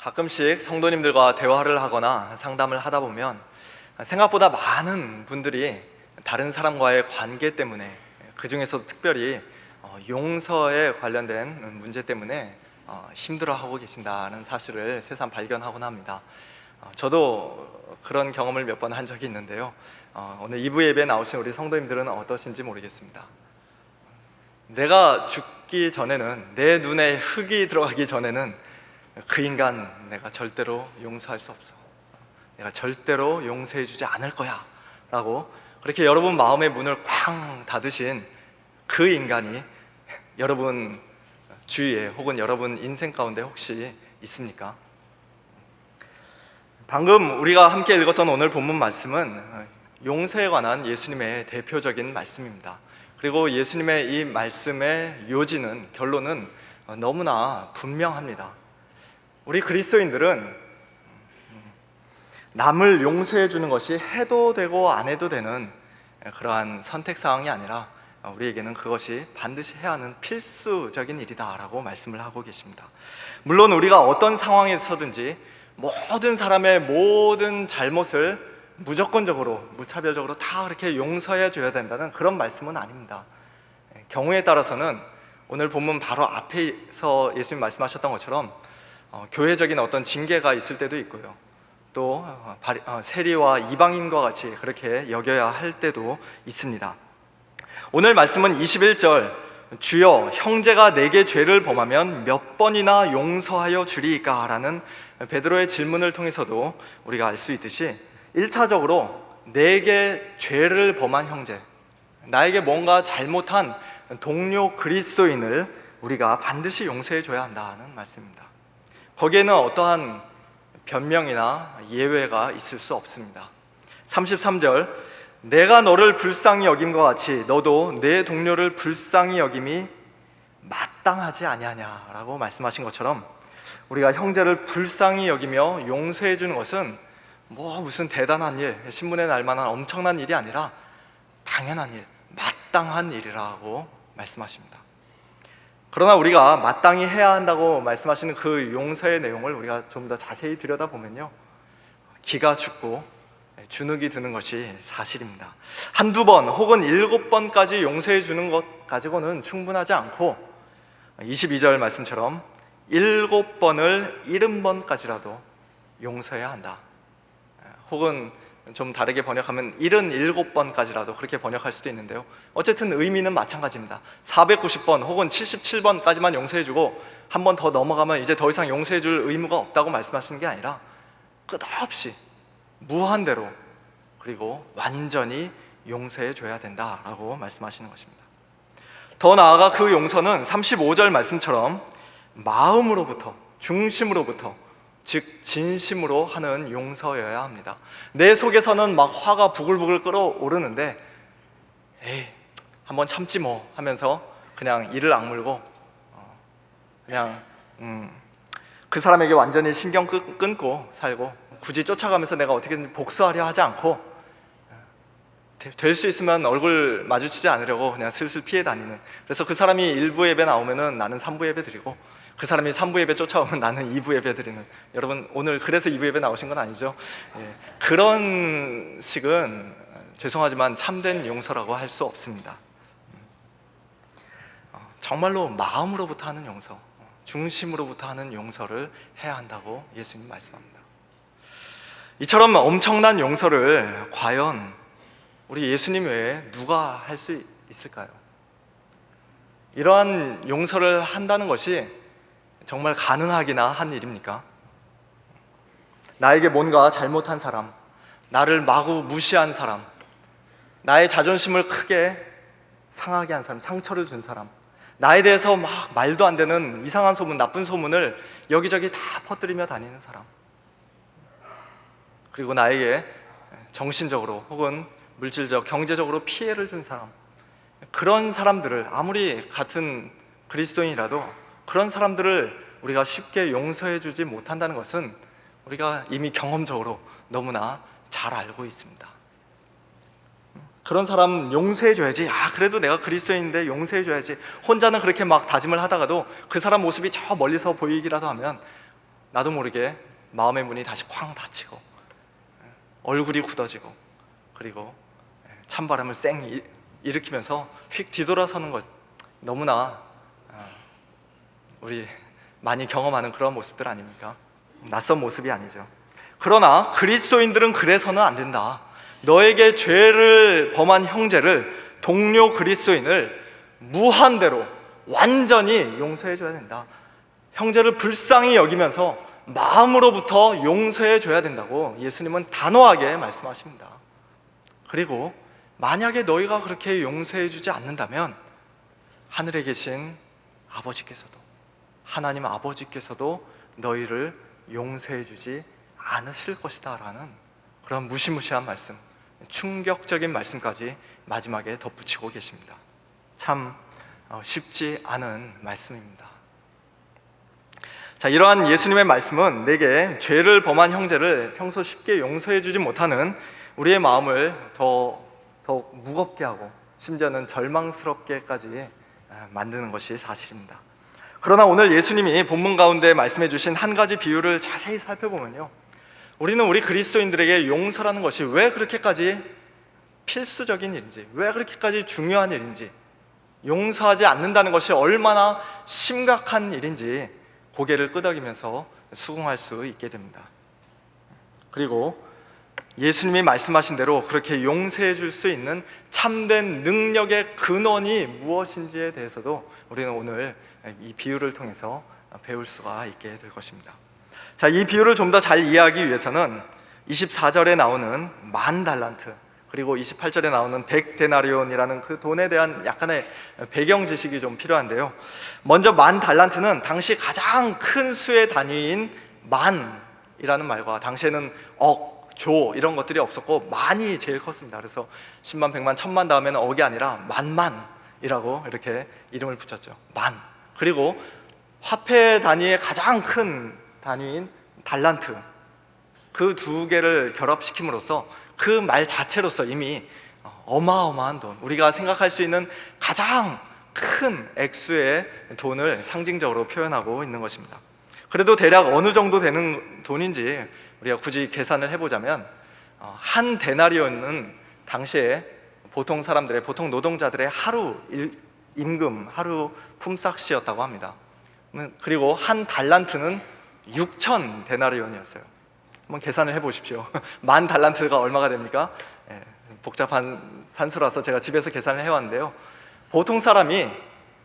가끔씩 성도님들과 대화를 하거나 상담을 하다 보면 생각보다 많은 분들이 다른 사람과의 관계 때문에, 그 중에서도 특별히 용서에 관련된 문제 때문에 힘들어하고 계신다는 사실을 새삼 발견하곤 합니다. 저도 그런 경험을 몇 번 한 적이 있는데요. 오늘 2부 예배에 나오신 우리 성도님들은 어떠신지 모르겠습니다. 내가 죽기 전에는, 내 눈에 흙이 들어가기 전에는 그 인간 내가 절대로 용서할 수 없어, 내가 절대로 용서해주지 않을 거야 라고 그렇게 여러분 마음의 문을 쾅 닫으신 그 인간이 여러분 주위에 혹은 여러분 인생 가운데 혹시 있습니까? 방금 우리가 함께 읽었던 오늘 본문 말씀은 용서에 관한 예수님의 대표적인 말씀입니다. 그리고 예수님의 이 말씀의 요지는, 결론은 너무나 분명합니다. 우리 그리스도인들은 남을 용서해 주는 것이 해도 되고 안 해도 되는 그러한 선택사항이 아니라 우리에게는 그것이 반드시 해야 하는 필수적인 일이다라고 말씀을 하고 계십니다. 물론 우리가 어떤 상황에서든지 모든 사람의 모든 잘못을 무조건적으로, 무차별적으로 다 그렇게 용서해 줘야 된다는 그런 말씀은 아닙니다. 경우에 따라서는 오늘 본문 바로 앞에서 예수님 말씀하셨던 것처럼 교회적인 어떤 징계가 있을 때도 있고요, 또 세리와 이방인과 같이 그렇게 여겨야 할 때도 있습니다. 오늘 말씀은 21절, 주여 형제가 내게 죄를 범하면 몇 번이나 용서하여 주리이까? 라는 베드로의 질문을 통해서도 우리가 알 수 있듯이 1차적으로 내게 죄를 범한 형제, 나에게 뭔가 잘못한 동료 그리스도인을 우리가 반드시 용서해 줘야 한다는 말씀입니다. 거기에는 어떠한 변명이나 예외가 있을 수 없습니다. 33절, 내가 너를 불쌍히 여김과 같이 너도 내 동료를 불쌍히 여김이 마땅하지 아니하냐 라고 말씀하신 것처럼 우리가 형제를 불쌍히 여기며 용서해 주는 것은 무슨 대단한 일, 신문에 날 만한 엄청난 일이 아니라 당연한 일, 마땅한 일이라고 말씀하십니다. 그러나 우리가 마땅히 해야 한다고 말씀하시는 그 용서의 내용을 우리가 좀 더 자세히 들여다보면요, 기가 죽고 주눅이 드는 것이 사실입니다. 한두 번 혹은 7번까지 용서해 주는 것 가지고는 충분하지 않고 22절 말씀처럼 7번을 70번까지라도 용서해야 한다. 혹은 좀 다르게 번역하면 77번까지라도 그렇게 번역할 수도 있는데요, 어쨌든 의미는 마찬가지입니다. 490번 혹은 77번까지만 용서해주고 한 번 더 넘어가면 이제 더 이상 용서해줄 의무가 없다고 말씀하시는 게 아니라 끝없이 무한대로 그리고 완전히 용서해줘야 된다라고 말씀하시는 것입니다. 더 나아가 그 용서는 35절 말씀처럼 마음으로부터, 중심으로부터, 즉 진심으로 하는 용서여야 합니다. 내 속에서는 막 화가 부글부글 끓어오르는데 에이 한번 참지 뭐 하면서 그냥 이를 악물고 그냥 그 사람에게 완전히 신경 끊고 살고, 굳이 쫓아가면서 내가 어떻게든 복수하려 하지 않고 될 수 있으면 얼굴 마주치지 않으려고 그냥 슬슬 피해 다니는, 그래서 그 사람이 1부 예배 나오면은 나는 3부 예배 드리고 그 사람이 3부 예배 쫓아오면 나는 2부 예배 드리는, 여러분 오늘 그래서 2부 예배 나오신 건 아니죠? 그런 식은 죄송하지만 참된 용서라고 할 수 없습니다. 정말로 마음으로부터 하는 용서, 중심으로부터 하는 용서를 해야 한다고 예수님 말씀합니다. 이처럼 엄청난 용서를 과연 우리 예수님 외에 누가 할 수 있을까요? 이러한 용서를 한다는 것이 정말 가능하기나 한 일입니까? 나에게 뭔가 잘못한 사람, 나를 마구 무시한 사람, 나의 자존심을 크게 상하게 한 사람, 상처를 준 사람, 나에 대해서 막 말도 안 되는 이상한 소문, 나쁜 소문을 여기저기 다 퍼뜨리며 다니는 사람, 그리고 나에게 정신적으로 혹은 물질적, 경제적으로 피해를 준 사람, 그런 사람들을 아무리 같은 그리스도인이라도 그런 사람들을 우리가 쉽게 용서해 주지 못한다는 것은 우리가 이미 경험적으로 너무나 잘 알고 있습니다. 그런 사람 용서해 줘야지, 그래도 내가 그리스도인인데 용서해 줘야지, 혼자는 그렇게 막 다짐을 하다가도 그 사람 모습이 저 멀리서 보이기라도 하면 나도 모르게 마음의 문이 다시 쾅 닫히고 얼굴이 굳어지고 그리고 찬바람을 쌩 일으키면서 휙 뒤돌아서는 것, 너무나 우리 많이 경험하는 그런 모습들 아닙니까? 낯선 모습이 아니죠. 그러나 그리스도인들은 그래서는 안 된다. 너에게 죄를 범한 형제를, 동료 그리스도인을 무한대로 완전히 용서해 줘야 된다. 형제를 불쌍히 여기면서 마음으로부터 용서해 줘야 된다고 예수님은 단호하게 말씀하십니다. 그리고 만약에 너희가 그렇게 용서해 주지 않는다면 하늘에 계신 아버지께서도, 하나님 아버지께서도 너희를 용서해 주지 않으실 것이다 라는 그런 무시무시한 말씀, 충격적인 말씀까지 마지막에 덧붙이고 계십니다. 참 쉽지 않은 말씀입니다. 자, 이러한 예수님의 말씀은 내게 죄를 범한 형제를 평소 쉽게 용서해 주지 못하는 우리의 마음을 더 무겁게 하고 심지어는 절망스럽게까지 만드는 것이 사실입니다. 그러나 오늘 예수님이 본문 가운데 말씀해 주신 한 가지 비유를 자세히 살펴보면요, 우리는 우리 그리스도인들에게 용서라는 것이 왜 그렇게까지 필수적인 일인지, 왜 그렇게까지 중요한 일인지, 용서하지 않는다는 것이 얼마나 심각한 일인지 고개를 끄덕이면서 수긍할 수 있게 됩니다. 그리고 예수님이 말씀하신 대로 그렇게 용서해 줄 수 있는 참된 능력의 근원이 무엇인지에 대해서도 우리는 오늘 이 비유를 통해서 배울 수가 있게 될 것입니다. 자, 이 비유를 좀 더 잘 이해하기 위해서는 24절에 나오는 10,000달란트, 그리고 28절에 나오는 100데나리온이라는 그 돈에 대한 약간의 배경 지식이 좀 필요한데요. 먼저 10,000달란트는 당시 가장 큰 수의 단위인 만이라는 말과, 당시에는 억, 조 이런 것들이 없었고 만이 제일 컸습니다. 그래서 10만, 100만, 1000만 다음에는 억이 아니라 만이라고 이렇게 이름을 붙였죠. 만. 그리고 화폐 단위의 가장 큰 단위인 달란트, 그 두 개를 결합시킴으로써 그 말 자체로서 이미 어마어마한 돈, 우리가 생각할 수 있는 가장 큰 액수의 돈을 상징적으로 표현하고 있는 것입니다. 그래도 대략 어느 정도 되는 돈인지 우리가 굳이 계산을 해보자면, 한 데나리온은 당시에 보통 사람들의, 보통 노동자들의 하루 임금, 하루 품삯이었다고 합니다. 그리고 한 달란트는 6,000 데나리온이었어요. 한번 계산을 해보십시오. 10,000달란트가 얼마가 됩니까? 복잡한 산수라서 제가 집에서 계산을 해왔는데요, 보통 사람이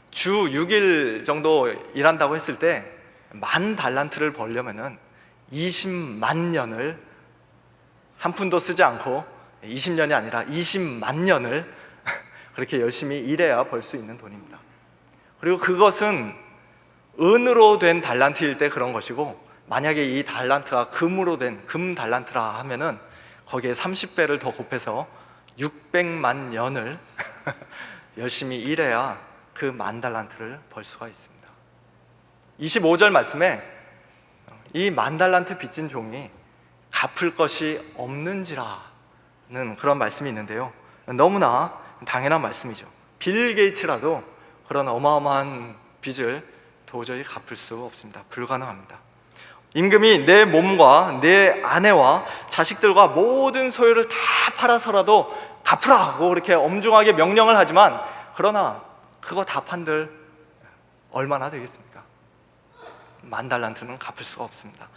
주 6일 정도 일한다고 했을 때 10,000달란트를 벌려면은 20만 년을 한 푼도 쓰지 않고, 20년이 아니라 20만 년을 그렇게 열심히 일해야 벌 수 있는 돈입니다. 그리고 그것은 은으로 된 달란트일 때 그런 것이고, 만약에 이 달란트가 금으로 된 금 달란트라 하면은 거기에 30배를 더 곱해서 600만 년을 열심히 일해야 그 10,000달란트를 벌 수가 있습니다. 25절 말씀에 이 10,000달란트 빚진 종이 갚을 것이 없는지라는 그런 말씀이 있는데요, 너무나 당연한 말씀이죠. 빌 게이츠라도 그런 어마어마한 빚을 도저히 갚을 수 없습니다. 불가능합니다. 임금이 내 몸과 내 아내와 자식들과 모든 소유를 다 팔아서라도 갚으라고 그렇게 엄중하게 명령을 하지만, 그러나 그거 다 판들 얼마나 되겠습니까? 10,000달란트는 갚을 수가 없습니다.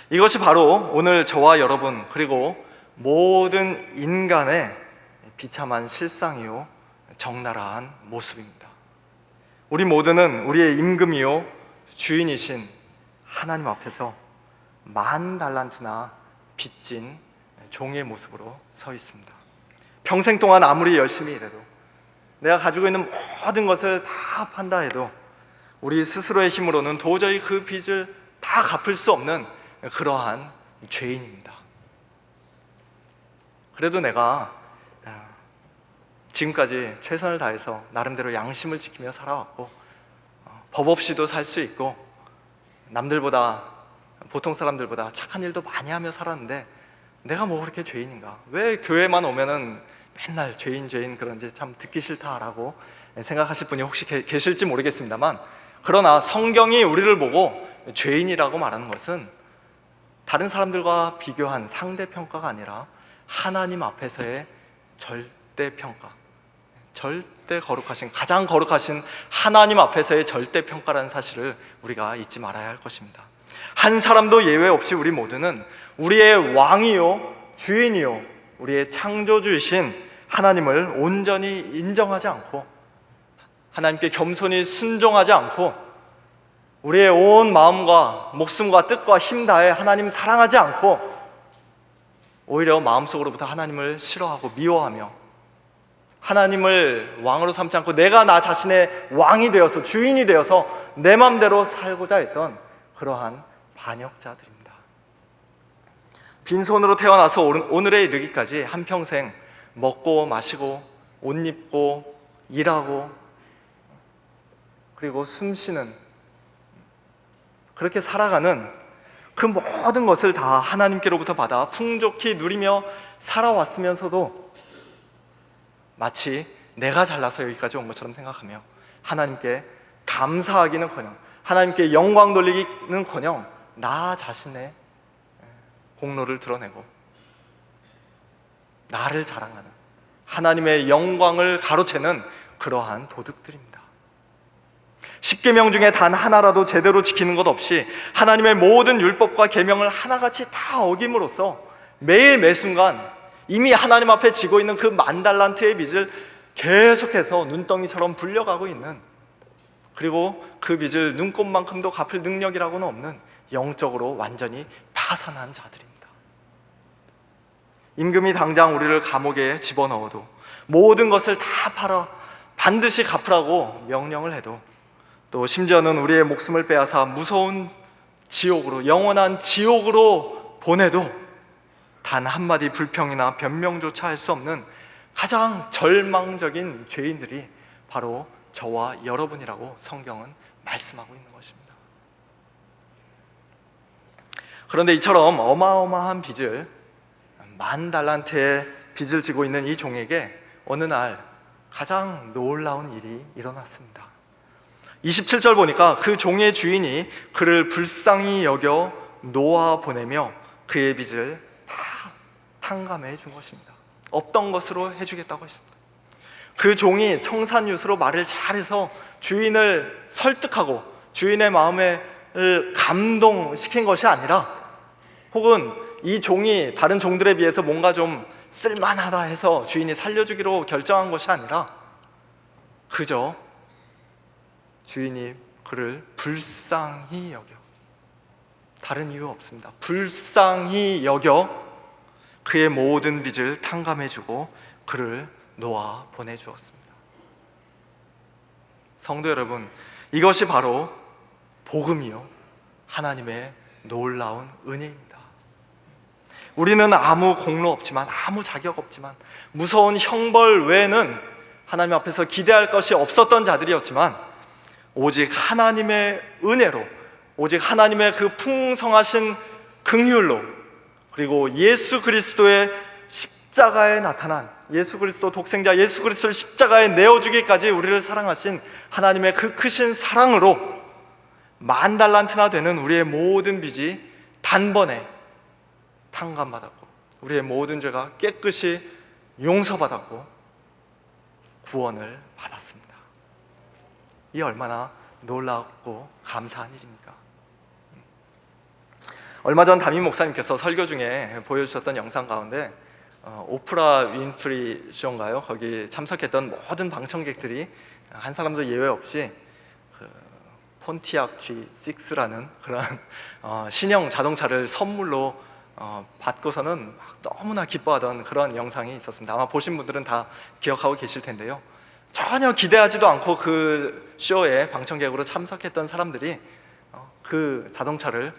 이것이 바로 오늘 저와 여러분, 그리고 모든 인간의 비참한 실상이요 적나라한 모습입니다. 우리 모두는 우리의 임금이요 주인이신 하나님 앞에서 10,000달란트나 빚진 종의 모습으로 서 있습니다. 평생 동안 아무리 열심히 일해도, 내가 가지고 있는 모든 것을 다 판다 해도 우리 스스로의 힘으로는 도저히 그 빚을 다 갚을 수 없는 그러한 죄인입니다. 그래도 내가 지금까지 최선을 다해서 나름대로 양심을 지키며 살아왔고, 법 없이도 살 수 있고, 남들보다, 보통 사람들보다 착한 일도 많이 하며 살았는데 내가 뭐 그렇게 죄인인가? 왜 교회만 오면은 맨날 죄인 그런지 참 듣기 싫다라고 생각하실 분이 혹시 계실지 모르겠습니다만, 그러나 성경이 우리를 보고 죄인이라고 말하는 것은 다른 사람들과 비교한 상대평가가 아니라 하나님 앞에서의 절대평가, 절대 거룩하신, 가장 거룩하신 하나님 앞에서의 절대평가라는 사실을 우리가 잊지 말아야 할 것입니다. 한 사람도 예외 없이 우리 모두는 우리의 왕이요 주인이요 우리의 창조주이신 하나님을 온전히 인정하지 않고, 하나님께 겸손히 순종하지 않고, 우리의 온 마음과 목숨과 뜻과 힘 다해 하나님 사랑하지 않고, 오히려 마음속으로부터 하나님을 싫어하고 미워하며 하나님을 왕으로 삼지 않고 내가 나 자신의 왕이 되어서, 주인이 되어서 내 마음대로 살고자 했던 그러한 반역자들입니다. 빈손으로 태어나서 오늘에 이르기까지 한평생 먹고 마시고 옷 입고 일하고 그리고 숨쉬는, 그렇게 살아가는 그 모든 것을 다 하나님께로부터 받아 풍족히 누리며 살아왔으면서도 마치 내가 잘나서 여기까지 온 것처럼 생각하며 하나님께 감사하기는커녕, 하나님께 영광 돌리기는커녕 나 자신의 공로를 드러내고 나를 자랑하는, 하나님의 영광을 가로채는 그러한 도둑들입니다. 십계명 중에 단 하나라도 제대로 지키는 것 없이 하나님의 모든 율법과 계명을 하나같이 다 어김으로써 매일 매순간 이미 하나님 앞에 지고 있는 그 10,000달란트의 빚을 계속해서 눈덩이처럼 불려가고 있는, 그리고 그 빚을 눈곱만큼도 갚을 능력이라고는 없는 영적으로 완전히 파산한 자들입니다. 임금이 당장 우리를 감옥에 집어넣어도, 모든 것을 다 팔아 반드시 갚으라고 명령을 해도, 또 심지어는 우리의 목숨을 빼앗아 무서운 지옥으로, 영원한 지옥으로 보내도 단 한마디 불평이나 변명조차 할 수 없는 가장 절망적인 죄인들이 바로 저와 여러분이라고 성경은 말씀하고 있는 것입니다. 그런데 이처럼 어마어마한 빚을, 10,000달란트의 빚을 지고 있는 이 종에게 어느 날 가장 놀라운 일이 일어났습니다. 27절 보니까 그 종의 주인이 그를 불쌍히 여겨 놓아 보내며 그의 빚을 다 탕감해 준 것입니다. 없던 것으로 해주겠다고 했습니다. 그 종이 청산유수로 말을 잘해서 주인을 설득하고 주인의 마음을 감동시킨 것이 아니라, 혹은 이 종이 다른 종들에 비해서 뭔가 좀 쓸만하다 해서 주인이 살려주기로 결정한 것이 아니라, 그저 주인이 그를 불쌍히 여겨, 다른 이유 없습니다. 불쌍히 여겨 그의 모든 빚을 탕감해주고 그를 놓아 보내주었습니다. 성도 여러분, 이것이 바로 복음이요 하나님의 놀라운 은혜입니다. 우리는 아무 공로 없지만, 아무 자격 없지만, 무서운 형벌 외에는 하나님 앞에서 기대할 것이 없었던 자들이었지만, 오직 하나님의 은혜로, 오직 하나님의 그 풍성하신 긍휼로, 그리고 예수 그리스도의 십자가에 나타난, 예수 그리스도 독생자 예수 그리스도를 십자가에 내어주기까지 우리를 사랑하신 하나님의 그 크신 사랑으로 10,000달란트나 되는 우리의 모든 빚이 단번에 탕감받았고, 우리의 모든 죄가 깨끗이 용서받았고 구원을 받았습니다. 이 얼마나 놀랍고 감사한 일입니까? 얼마 전 담임 목사님께서 설교 중에 보여주셨던 영상 가운데 오프라 윈프리 쇼인가요? 거기 참석했던 모든 방청객들이 한 사람도 예외 없이 그 폰티악 G6라는 그런 신형 자동차를 선물로 받고서는 막 너무나 기뻐하던 그런 영상이 있었습니다. 아마 보신 분들은 다 기억하고 계실 텐데요. 전혀 기대하지도 않고 그 쇼에 방청객으로 참석했던 사람들이 그 자동차를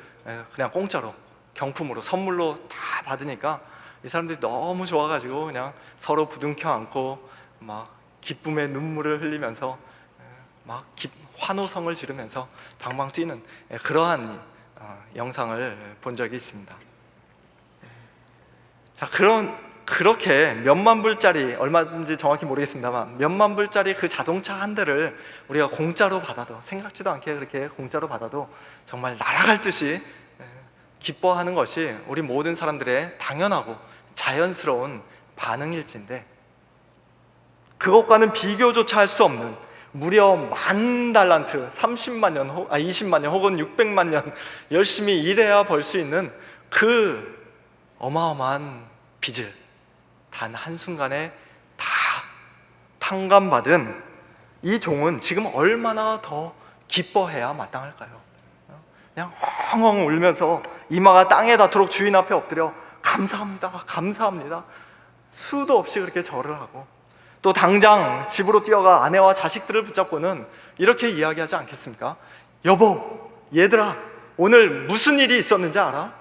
그냥 공짜로 경품으로 선물로 다 받으니까 이 사람들이 너무 좋아가지고 그냥 서로 부둥켜 안고 막 기쁨의 눈물을 흘리면서 막 환호성을 지르면서 방방 뛰는 그러한 영상을 본 적이 있습니다. 자, 그렇게 몇만 불짜리, 얼마인지 정확히 모르겠습니다만 몇만 불짜리 그 자동차 한 대를 우리가 공짜로 받아도, 생각지도 않게 그렇게 공짜로 받아도 정말 날아갈 듯이 기뻐하는 것이 우리 모든 사람들의 당연하고 자연스러운 반응일진데, 그것과는 비교조차 할 수 없는 무려 10,000달란트, 30만 년, 20만 년 혹은 600만 년 열심히 일해야 벌 수 있는 그 어마어마한 빚을 단 한순간에 다 탕감받은 이 종은 지금 얼마나 더 기뻐해야 마땅할까요? 그냥 엉엉 울면서 이마가 땅에 닿도록 주인 앞에 엎드려 감사합니다, 감사합니다, 수도 없이 그렇게 절을 하고, 또 당장 집으로 뛰어가 아내와 자식들을 붙잡고는 이렇게 이야기하지 않겠습니까? 여보, 얘들아, 오늘 무슨 일이 있었는지 알아?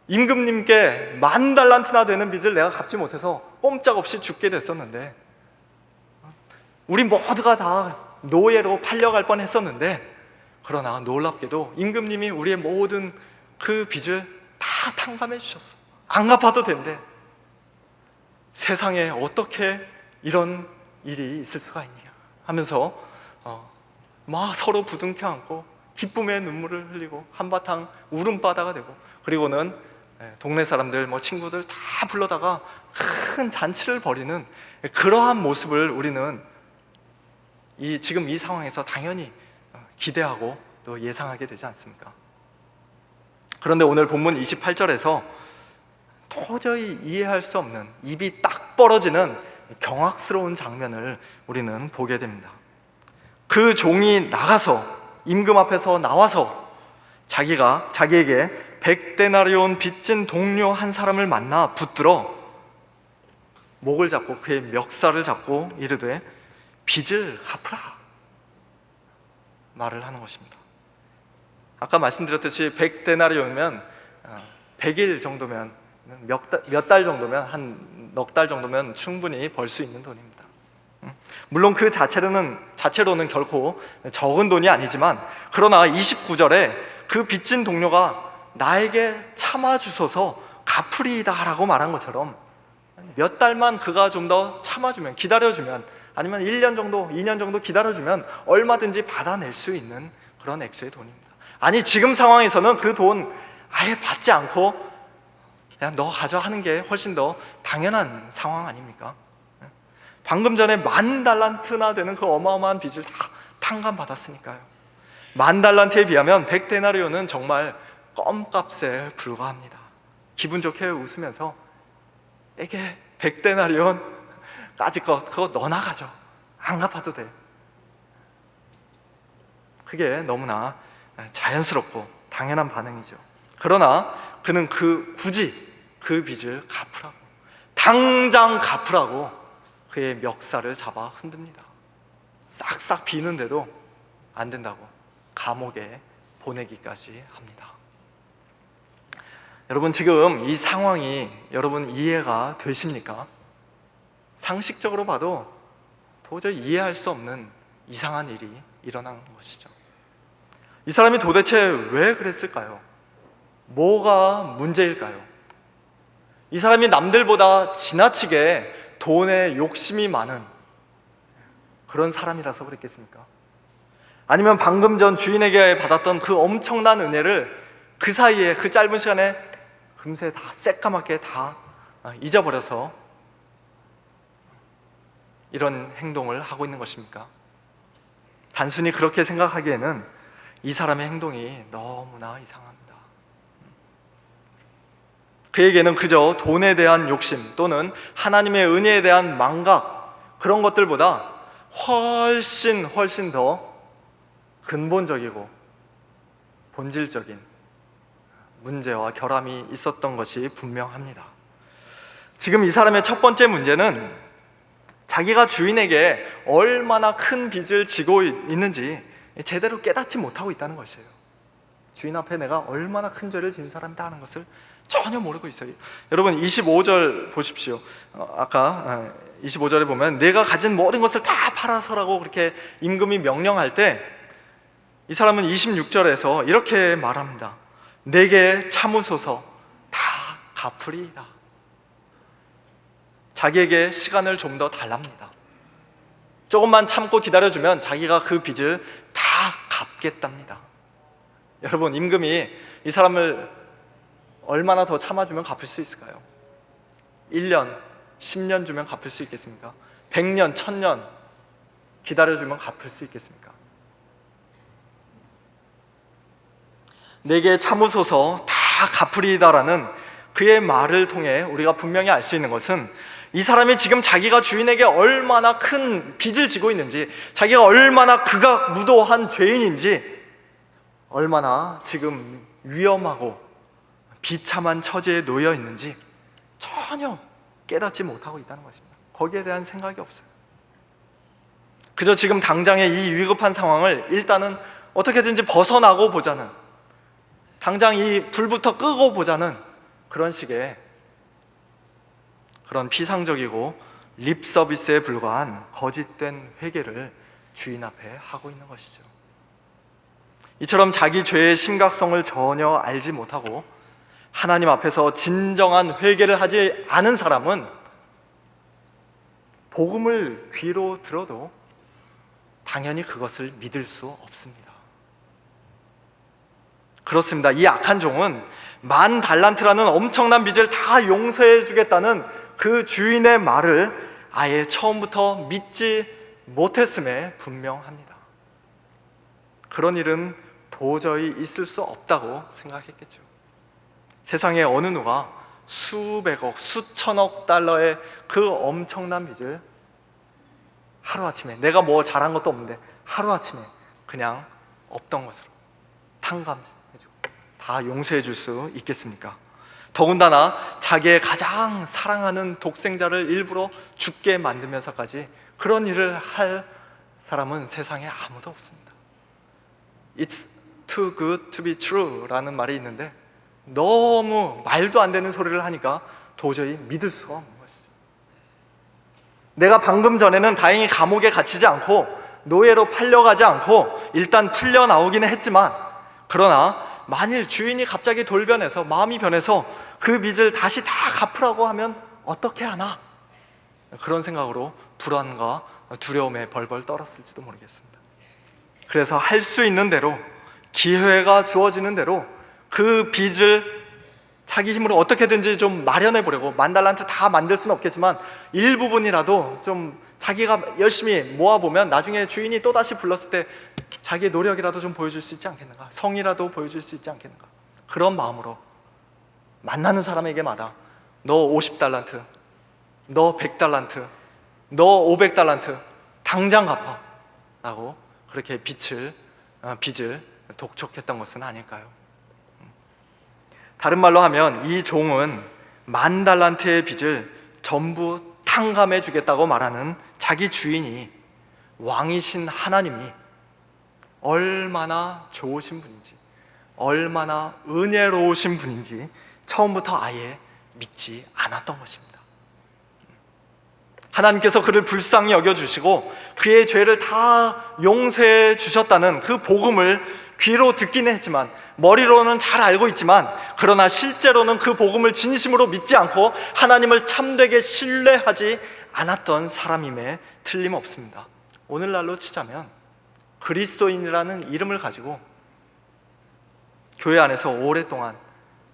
임금님께 10,000달란트나 되는 빚을 내가 갚지 못해서 꼼짝없이 죽게 됐었는데, 우리 모두가 다 노예로 팔려갈 뻔했었는데, 그러나 놀랍게도 임금님이 우리의 모든 그 빚을 다 탕감해 주셨어. 안 갚아도 된대. 세상에 어떻게 이런 일이 있을 수가 있냐 하면서 막 서로 부둥켜 안고 기쁨의 눈물을 흘리고 한바탕 울음바다가 되고, 그리고는 동네 사람들, 친구들 다 불러다가 큰 잔치를 벌이는 그러한 모습을 우리는 지금 이 상황에서 당연히 기대하고 또 예상하게 되지 않습니까? 그런데 오늘 본문 28절에서 도저히 이해할 수 없는, 입이 딱 벌어지는 경악스러운 장면을 우리는 보게 됩니다. 그 종이 나가서, 임금 앞에서 나와서 자기에게 100데나리온 빚진 동료 한 사람을 만나 붙들어 목을 잡고 그의 멱살을 잡고 이르되 빚을 갚으라 말을 하는 것입니다. 아까 말씀드렸듯이 100데나리온이면 100일 정도면, 몇 달 정도면, 한 넉 달 정도면 충분히 벌 수 있는 돈입니다. 물론 그 자체로는 결코 적은 돈이 아니지만, 그러나 29절에 그 빚진 동료가 나에게 참아주소서 갚으리이다 라고 말한 것처럼 몇 달만 그가 좀 더 참아주면, 기다려주면, 아니면 1년 정도, 2년 정도 기다려주면 얼마든지 받아낼 수 있는 그런 액수의 돈입니다. 아니, 지금 상황에서는 그 돈 아예 받지 않고 그냥 너 가져가는 게 훨씬 더 당연한 상황 아닙니까? 방금 전에 10,000달란트나 되는 그 어마어마한 빚을 다 탕감받았으니까요. 10,000달란트에 비하면 100데나리온은 정말 껌값에 불과합니다. 기분 좋게 웃으면서 에게 100데나리온 까짓 그거 너나 가져, 안 갚아도 돼. 그게 너무나 자연스럽고 당연한 반응이죠. 그러나 그는 굳이 그 빚을 갚으라고, 당장 갚으라고 그의 멱살을 잡아 흔듭니다. 싹싹 비는데도 안 된다고 감옥에 보내기까지 합니다. 여러분, 지금 이 상황이 여러분 이해가 되십니까? 상식적으로 봐도 도저히 이해할 수 없는 이상한 일이 일어난 것이죠. 이 사람이 도대체 왜 그랬을까요? 뭐가 문제일까요? 이 사람이 남들보다 지나치게 돈에 욕심이 많은 그런 사람이라서 그랬겠습니까? 아니면 방금 전 주인에게 받았던 그 엄청난 은혜를 그 사이에, 그 짧은 시간에 금세 다 새까맣게 다 잊어버려서 이런 행동을 하고 있는 것입니까? 단순히 그렇게 생각하기에는 이 사람의 행동이 너무나 이상합니다. 그에게는 그저 돈에 대한 욕심 또는 하나님의 은혜에 대한 망각, 그런 것들보다 훨씬 더 근본적이고 본질적인 문제와 결함이 있었던 것이 분명합니다. 지금 이 사람의 첫 번째 문제는 자기가 주인에게 얼마나 큰 빚을 지고 있는지 제대로 깨닫지 못하고 있다는 것이에요. 주인 앞에 내가 얼마나 큰 죄를 지은 사람이다 하는 것을 전혀 모르고 있어요. 여러분 25절 보십시오. 아까 25절에 보면 내가 가진 모든 것을 다 팔아서라고 그렇게 임금이 명령할 때 이 사람은 26절에서 이렇게 말합니다. 내게 참으소서 다 갚으리이다. 자기에게 시간을 좀 더 달랍니다. 조금만 참고 기다려주면 자기가 그 빚을 다 갚겠답니다. 여러분, 임금이 이 사람을 얼마나 더 참아주면 갚을 수 있을까요? 1년, 10년 주면 갚을 수 있겠습니까? 100년, 1000년 기다려주면 갚을 수 있겠습니까? 내게 참으소서 다 갚으리이다라는 그의 말을 통해 우리가 분명히 알 수 있는 것은 이 사람이 지금 자기가 주인에게 얼마나 큰 빚을 지고 있는지, 자기가 얼마나 극악무도한 죄인인지, 얼마나 지금 위험하고 비참한 처지에 놓여 있는지 전혀 깨닫지 못하고 있다는 것입니다. 거기에 대한 생각이 없어요. 그저 지금 당장의 이 위급한 상황을 일단은 어떻게든지 벗어나고 보자는, 당장 이 불부터 끄고 보자는 그런 식의 그런 피상적이고 립 서비스에 불과한 거짓된 회개를 주인 앞에 하고 있는 것이죠. 이처럼 자기 죄의 심각성을 전혀 알지 못하고 하나님 앞에서 진정한 회개를 하지 않은 사람은 복음을 귀로 들어도 당연히 그것을 믿을 수 없습니다. 그렇습니다. 이 악한 종은 10,000달란트라는 엄청난 빚을 다 용서해 주겠다는 그 주인의 말을 아예 처음부터 믿지 못했음에 분명합니다. 그런 일은 도저히 있을 수 없다고 생각했겠죠. 세상에 어느 누가 수백억, 수천억 달러의 그 엄청난 빚을 하루아침에, 내가 뭐 잘한 것도 없는데 하루아침에 그냥 없던 것으로 탕감해주고 다 용서해 줄 수 있겠습니까? 더군다나 자기의 가장 사랑하는 독생자를 일부러 죽게 만들면서까지 그런 일을 할 사람은 세상에 아무도 없습니다. It's too good to be true 라는 말이 있는데 너무 말도 안 되는 소리를 하니까 도저히 믿을 수가 없는 것이죠. 내가 방금 전에는 다행히 감옥에 갇히지 않고 노예로 팔려가지 않고 일단 풀려 나오기는 했지만, 그러나 만일 주인이 갑자기 돌변해서 마음이 변해서 그 빚을 다시 다 갚으라고 하면 어떻게 하나, 그런 생각으로 불안과 두려움에 벌벌 떨었을지도 모르겠습니다. 그래서 할 수 있는 대로, 기회가 주어지는 대로 그 빚을 자기 힘으로 어떻게든지 좀 마련해 보려고, 10,000달란트 다 만들 수는 없겠지만 일부분이라도 좀 자기가 열심히 모아보면 나중에 주인이 또다시 불렀을 때 자기의 노력이라도 좀 보여줄 수 있지 않겠는가, 성이라도 보여줄 수 있지 않겠는가, 그런 마음으로 만나는 사람에게마다 너 50달란트, 너 100달란트, 너 500달란트 당장 갚아 라고 그렇게 빚을 독촉했던 것은 아닐까요? 다른 말로 하면 이 종은 10,000달란트의 빚을 전부 탕감해 주겠다고 말하는 자기 주인이, 왕이신 하나님이 얼마나 좋으신 분인지, 얼마나 은혜로우신 분인지 처음부터 아예 믿지 않았던 것입니다. 하나님께서 그를 불쌍히 여겨주시고 그의 죄를 다 용서해 주셨다는 그 복음을 귀로 듣기는 했지만, 머리로는 잘 알고 있지만, 그러나 실제로는 그 복음을 진심으로 믿지 않고 하나님을 참되게 신뢰하지 않았던 사람임에 틀림없습니다. 오늘날로 치자면 그리스도인이라는 이름을 가지고 교회 안에서 오랫동안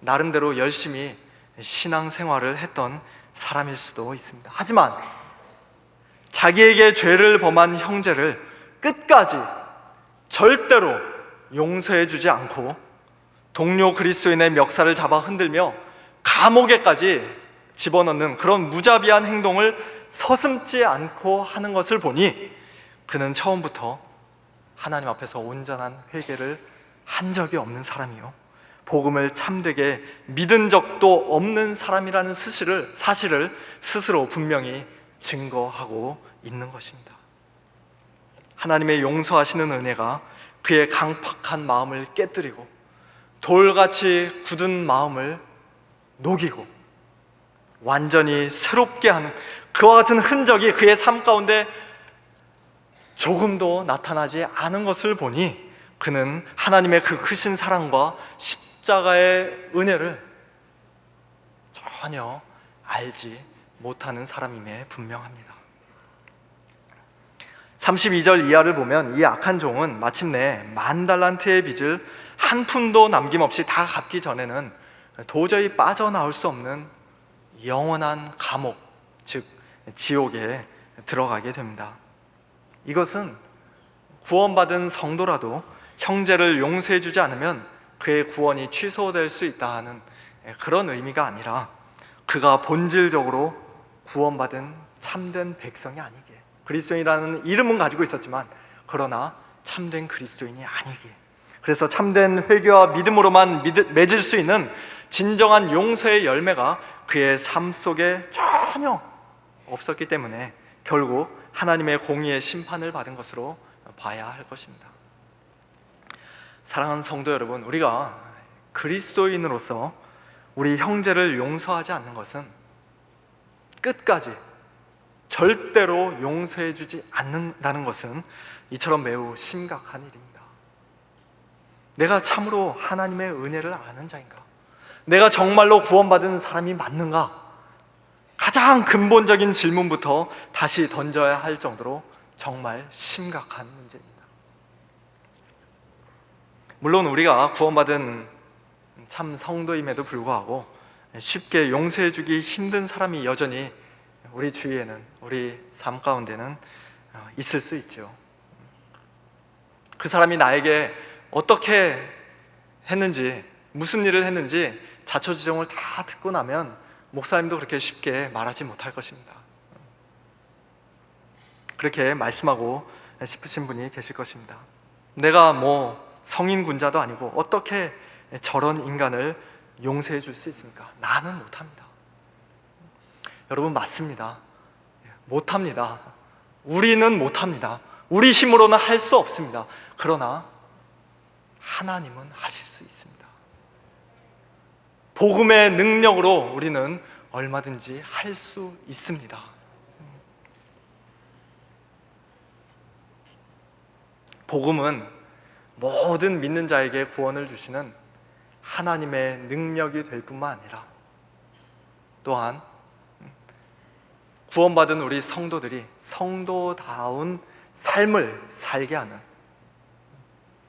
나름대로 열심히 신앙생활을 했던 사람일 수도 있습니다. 하지만 자기에게 죄를 범한 형제를 끝까지 절대로 용서해 주지 않고 동료 그리스도인의 멱살을 잡아 흔들며 감옥에까지 집어넣는 그런 무자비한 행동을 서슴지 않고 하는 것을 보니 그는 처음부터 하나님 앞에서 온전한 회개를 한 적이 없는 사람이요, 복음을 참되게 믿은 적도 없는 사람이라는 사실을 스스로 분명히 증거하고 있는 것입니다. 하나님의 용서하시는 은혜가 그의 강팍한 마음을 깨뜨리고 돌같이 굳은 마음을 녹이고 완전히 새롭게 하는 그와 같은 흔적이 그의 삶 가운데 조금도 나타나지 않은 것을 보니 그는 하나님의 그 크신 사랑과 십자가의 은혜를 전혀 알지 못하는 사람임에 분명합니다. 32절 이하를 보면 이 악한 종은 마침내 10,000달란트의 빚을 한 푼도 남김없이 다 갚기 전에는 도저히 빠져나올 수 없는 영원한 감옥, 즉 지옥에 들어가게 됩니다. 이것은 구원받은 성도라도 형제를 용서해주지 않으면 그의 구원이 취소될 수 있다 하는 그런 의미가 아니라, 그가 본질적으로 구원받은 참된 백성이 아니기에, 그리스도인이라는 이름은 가지고 있었지만 그러나 참된 그리스도인이 아니기에, 그래서 참된 회개와 믿음으로만 맺을 수 있는 진정한 용서의 열매가 그의 삶 속에 전혀 없었기 때문에 결국 하나님의 공의의 심판을 받은 것으로 봐야 할 것입니다. 사랑하는 성도 여러분, 우리가 그리스도인으로서 우리 형제를 용서하지 않는 것은 끝까지 절대로 용서해 주지 않는다는 것은 이처럼 매우 심각한 일입니다. 내가 참으로 하나님의 은혜를 아는 자인가? 내가 정말로 구원받은 사람이 맞는가? 가장 근본적인 질문부터 다시 던져야 할 정도로 정말 심각한 문제입니다. 물론 우리가 구원받은 참 성도임에도 불구하고 쉽게 용서해주기 힘든 사람이 여전히 우리 주위에는, 우리 삶 가운데는 있을 수 있죠. 그 사람이 나에게 어떻게 했는지, 무슨 일을 했는지 자초지종을 다 듣고 나면 목사님도 그렇게 쉽게 말하지 못할 것입니다. 그렇게 말씀하고 싶으신 분이 계실 것입니다. 내가 성인 군자도 아니고 어떻게 저런 인간을 용서해 줄 수 있습니까? 나는 못합니다. 여러분, 맞습니다. 못합니다. 우리는 못합니다. 우리 힘으로는 할 수 없습니다. 그러나 하나님은 하실 수 있습니다. 복음의 능력으로 우리는 얼마든지 할 수 있습니다. 복음은 모든 믿는 자에게 구원을 주시는 하나님의 능력이 될 뿐만 아니라, 또한 구원받은 우리 성도들이 성도다운 삶을 살게 하는,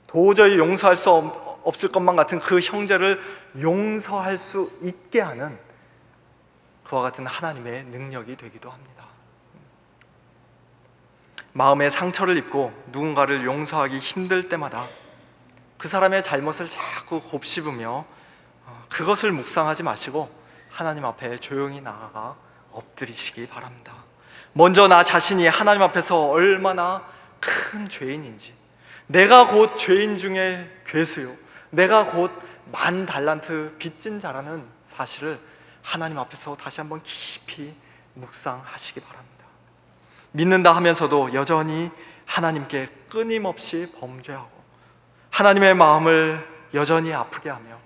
도저히 용서할 수 없을 것만 같은 그 형제를 용서할 수 있게 하는 그와 같은 하나님의 능력이 되기도 합니다. 마음에 상처를 입고 누군가를 용서하기 힘들 때마다 그 사람의 잘못을 자꾸 곱씹으며 그것을 묵상하지 마시고 하나님 앞에 조용히 나아가 엎드리시기 바랍니다. 먼저 나 자신이 하나님 앞에서 얼마나 큰 죄인인지, 내가 곧 죄인 중에 괴수요, 내가 곧 10,000달란트 빚진 자라는 사실을 하나님 앞에서 다시 한번 깊이 묵상하시기 바랍니다. 믿는다 하면서도 여전히 하나님께 끊임없이 범죄하고 하나님의 마음을 여전히 아프게 하며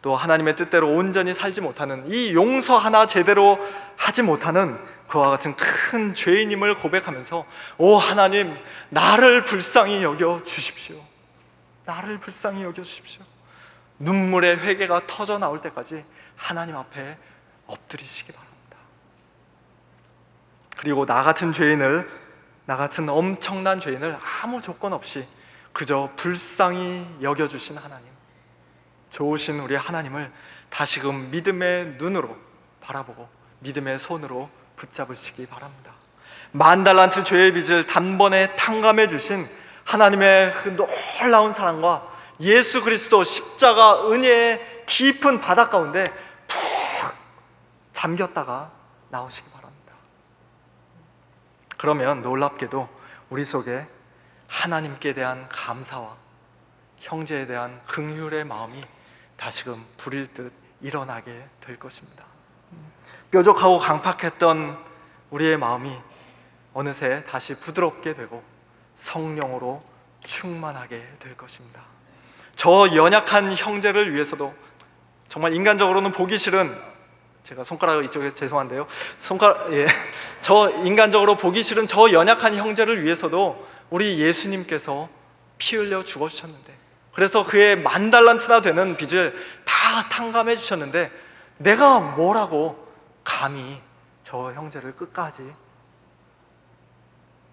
또 하나님의 뜻대로 온전히 살지 못하는, 이 용서 하나 제대로 하지 못하는 그와 같은 큰 죄인임을 고백하면서, 오 하나님, 나를 불쌍히 여겨 주십시오. 나를 불쌍히 여겨 주십시오. 눈물의 회개가 터져 나올 때까지 하나님 앞에 엎드리시기 바랍니다. 그리고 나 같은 엄청난 죄인을 아무 조건 없이 그저 불쌍히 여겨주신 하나님, 좋으신 우리 하나님을 다시금 믿음의 눈으로 바라보고 믿음의 손으로 붙잡으시기 바랍니다. 10,000달란트 죄의 빚을 단번에 탕감해 주신 하나님의 그 놀라운 사랑과 예수 그리스도 십자가 은혜의 깊은 바다 가운데 푹 잠겼다가 나오시기 바랍니다. 그러면 놀랍게도 우리 속에 하나님께 대한 감사와 형제에 대한 긍휼의 마음이 다시금 불일 듯 일어나게 될 것입니다. 뾰족하고 강팍했던 우리의 마음이 어느새 다시 부드럽게 되고 성령으로 충만하게 될 것입니다. 저 연약한 형제를 위해서도, 정말 인간적으로는 보기 싫은, 제가 손가락을 이쪽에 죄송한데요, 저 인간적으로 보기 싫은 저 연약한 형제를 위해서도 우리 예수님께서 피 흘려 죽어주셨는데, 그래서 그의 10,000달란트나 되는 빚을 다 탕감해 주셨는데 내가 뭐라고 감히 저 형제를 끝까지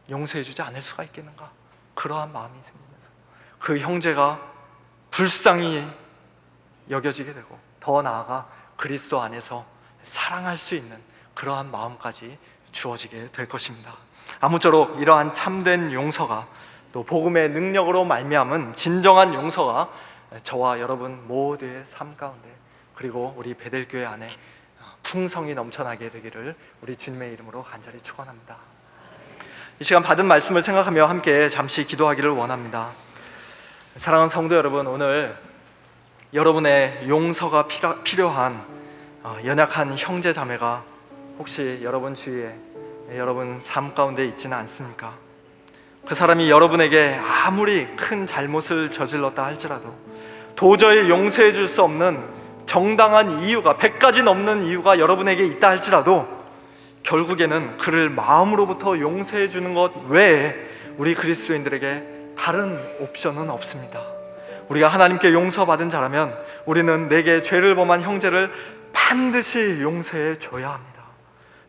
용서해 주지 않을 수가 있겠는가? 그러한 마음이 생기면서 그 형제가 불쌍히 여겨지게 되고 더 나아가 그리스도 안에서 사랑할 수 있는 그러한 마음까지 주어지게 될 것입니다. 아무쪼록 이러한 참된 용서가 또 복음의 능력으로 말미암은 진정한 용서가 저와 여러분 모두의 삶 가운데 그리고 우리 베델교회 안에 풍성이 넘쳐나게 되기를 우리 주님의 이름으로 간절히 축원합니다. 이 시간 받은 말씀을 생각하며 함께 잠시 기도하기를 원합니다. 사랑하는 성도 여러분, 오늘 여러분의 용서가 필요한 연약한 형제 자매가 혹시 여러분 주위에 여러분 삶 가운데 있지는 않습니까? 그 사람이 여러분에게 아무리 큰 잘못을 저질렀다 할지라도 도저히 용서해 줄 수 없는 정당한 이유가 100가지 넘는 이유가 여러분에게 있다 할지라도 결국에는 그를 마음으로부터 용서해 주는 것 외에 우리 그리스도인들에게 다른 옵션은 없습니다. 우리가 하나님께 용서받은 자라면 우리는 내게 죄를 범한 형제를 반드시 용서해 줘야 합니다.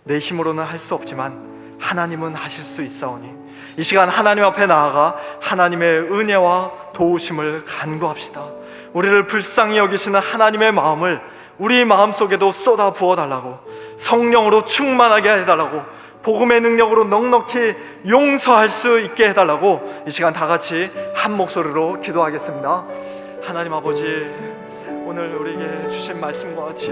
내 힘으로는 할 수 없지만 하나님은 하실 수 있사오니 이 시간 하나님 앞에 나아가 하나님의 은혜와 도우심을 간구합시다. 우리를 불쌍히 여기시는 하나님의 마음을 우리 마음속에도 쏟아 부어달라고, 성령으로 충만하게 해달라고, 복음의 능력으로 넉넉히 용서할 수 있게 해달라고 이 시간 다 같이 한 목소리로 기도하겠습니다. 하나님 아버지, 오늘 우리에게 주신 말씀과 같이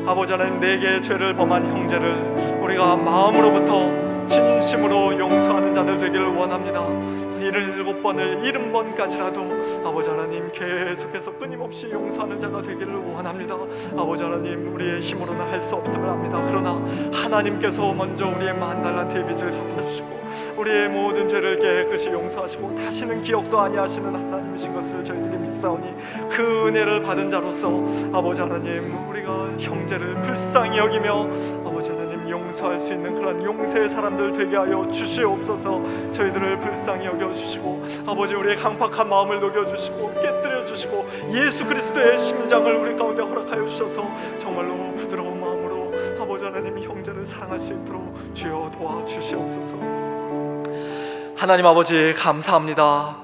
아버지 하나님, 내게 죄를 범한 형제를 우리가 마음으로부터 진심으로 용서하는 자들 되기를 원합니다. 77번을 70번까지라도 아버지 하나님 계속해서 끊임없이 용서하는 자가 되기를 원합니다. 아버지 하나님, 우리의 힘으로는 할 수 없음을 압니다. 그러나 하나님께서 먼저 우리의 만달란트의 빚을 갚아주시고 우리의 모든 죄를 깨끗이 용서하시고 다시는 기억도 아니하시는 하나님이신 것을 저희들이 믿사오니 그 은혜를 받은 자로서 아버지 하나님, 우리가 형제를 불쌍히 여기며 아버지 하나님 용서할 수 있는 그런 용서의 사람들 되게 하여 주시옵소서. 저희들을 불쌍히 여겨주시고 아버지, 우리의 강팍한 마음을 녹여주시고 깨뜨려 주시고 예수 그리스도의 심장을 우리 가운데 허락하여 주셔서 정말로 부드러운 마음으로 아버지 하나님 형제를 사랑할 수 있도록 주여 도와주시옵소서. 하나님 아버지, 감사합니다.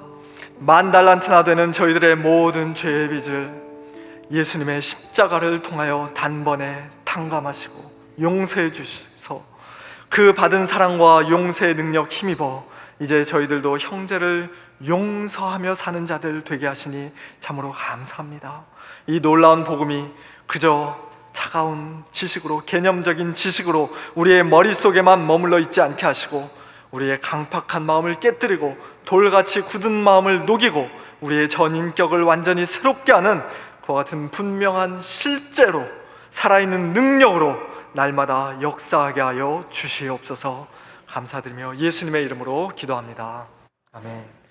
10,000달란트나 되는 저희들의 모든 죄의 빚을 예수님의 십자가를 통하여 단번에 탕감하시고 용서해 주셔서 그 받은 사랑과 용서의 능력 힘입어 이제 저희들도 형제를 용서하며 사는 자들 되게 하시니 참으로 감사합니다. 이 놀라운 복음이 그저 차가운 지식으로, 개념적인 지식으로 우리의 머릿속에만 머물러 있지 않게 하시고 우리의 강팍한 마음을 깨뜨리고 돌같이 굳은 마음을 녹이고 우리의 전인격을 완전히 새롭게 하는 그와 같은 분명한 실제로 살아있는 능력으로 날마다 역사하게 하여 주시옵소서. 감사드리며 예수님의 이름으로 기도합니다. 아멘.